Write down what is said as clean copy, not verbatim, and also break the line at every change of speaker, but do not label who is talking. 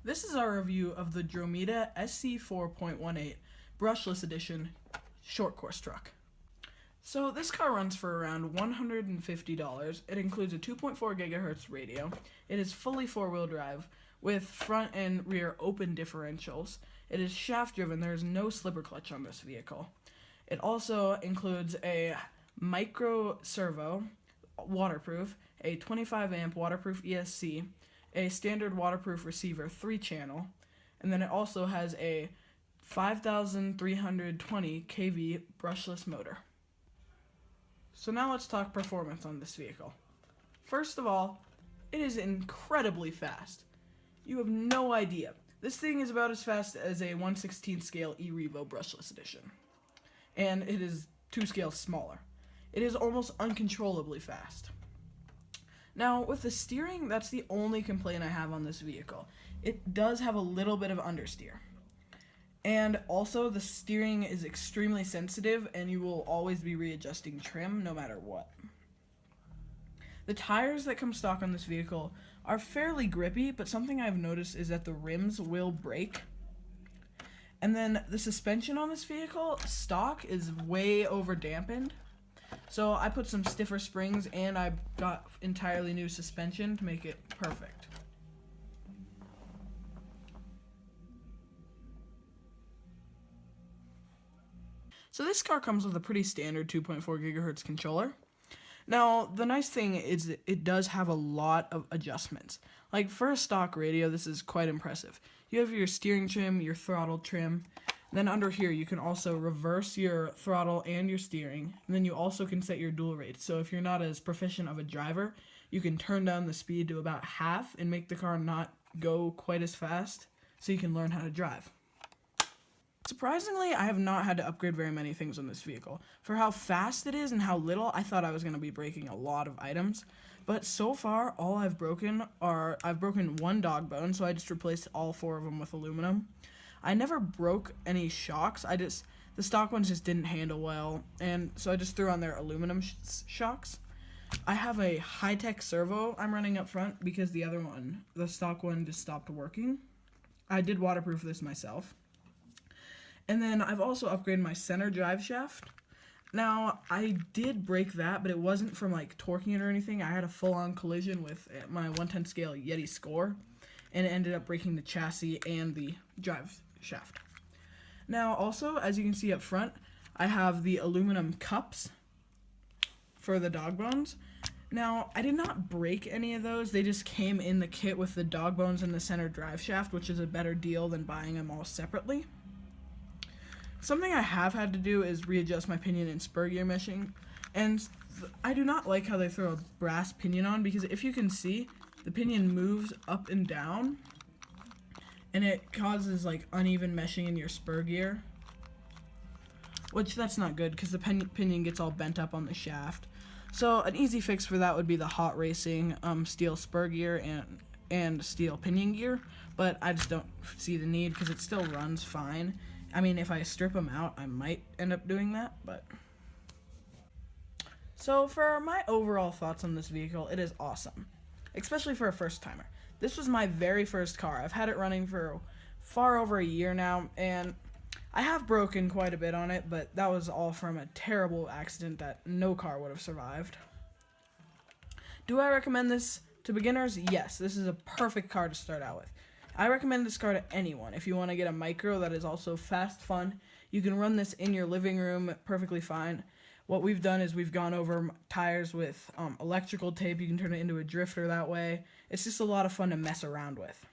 This is our review of the Dromida SC4.18 brushless edition short course truck. So this car runs for around $150. It includes a 2.4 gigahertz radio. It is fully four-wheel drive with front and rear open differentials. It is shaft driven. There is no slipper clutch on this vehicle. It also includes a micro servo, waterproof, a 25 amp waterproof ESC, a standard waterproof receiver 3-channel, and then it also has a 5,320 kV brushless motor. So now let's talk performance on this vehicle. First of all, it is incredibly fast. You have no idea. This thing is about as fast as a 1/16 scale E-Revo brushless edition, and it is 2 scales smaller. It is almost uncontrollably fast. Now, with the steering, that's the only complaint I have on this vehicle. It does have a little bit of understeer. And also, the steering is extremely sensitive, and you will always be readjusting trim no matter what. The tires that come stock on this vehicle are fairly grippy, but something I've noticed is that the rims will break. And then the suspension on this vehicle, stock, is way over dampened. So I put some stiffer springs and I got entirely new suspension to make it perfect. So this car comes with a pretty standard 2.4 gigahertz controller. Now, the nice thing is that it does have a lot of adjustments. Like for a stock radio, this is quite impressive. You have your steering trim, your throttle trim. Then under here, you can also reverse your throttle and your steering. And then you also can set your dual rates. So if you're not as proficient of a driver, you can turn down the speed to about half and make the car not go quite as fast so you can learn how to drive. Surprisingly, I have not had to upgrade very many things on this vehicle. For how fast it is and how little, I thought I was going to be breaking a lot of items. But so far, all I've broken one dog bone, so I just replaced all 4 of them with aluminum. I never broke any shocks. The stock ones just didn't handle well, and so I just threw on their aluminum shocks. I have a high-tech servo I'm running up front because the other one, the stock one, just stopped working. I did waterproof this myself. And then I've also upgraded my center drive shaft. Now, I did break that, but it wasn't from like torquing it or anything. I had a full-on collision with my 1/10 scale Yeti Score, and it ended up breaking the chassis and the drive shaft. Now, also, as you can see up front, I have the aluminum cups for the dog bones. Now, I did not break any of those. They just came in the kit with the dog bones and the center drive shaft, which is a better deal than buying them all separately. Something I have had to do is readjust my pinion and spur gear meshing, and I do not like how they throw a brass pinion on, because if you can see, the pinion moves up and down, and it causes like uneven meshing in your spur gear, which that's not good because the pinion gets all bent up on the shaft. So an easy fix for that would be the Hot Racing steel spur gear and steel pinion gear, but I just don't see the need because it still runs fine. I mean, if I strip them out, I might end up doing that, but... So for my overall thoughts on this vehicle, it is awesome, especially for a first-timer. This was my very first car. I've had it running for far over a year now, and I have broken quite a bit on it, but that was all from a terrible accident that no car would have survived. Do I recommend this to beginners? Yes, this is a perfect car to start out with. I recommend this car to anyone. If you want to get a micro that is also fast, fun, you can run this in your living room perfectly fine. What we've done is we've gone over tires with electrical tape. You can turn it into a drifter that way. It's just a lot of fun to mess around with.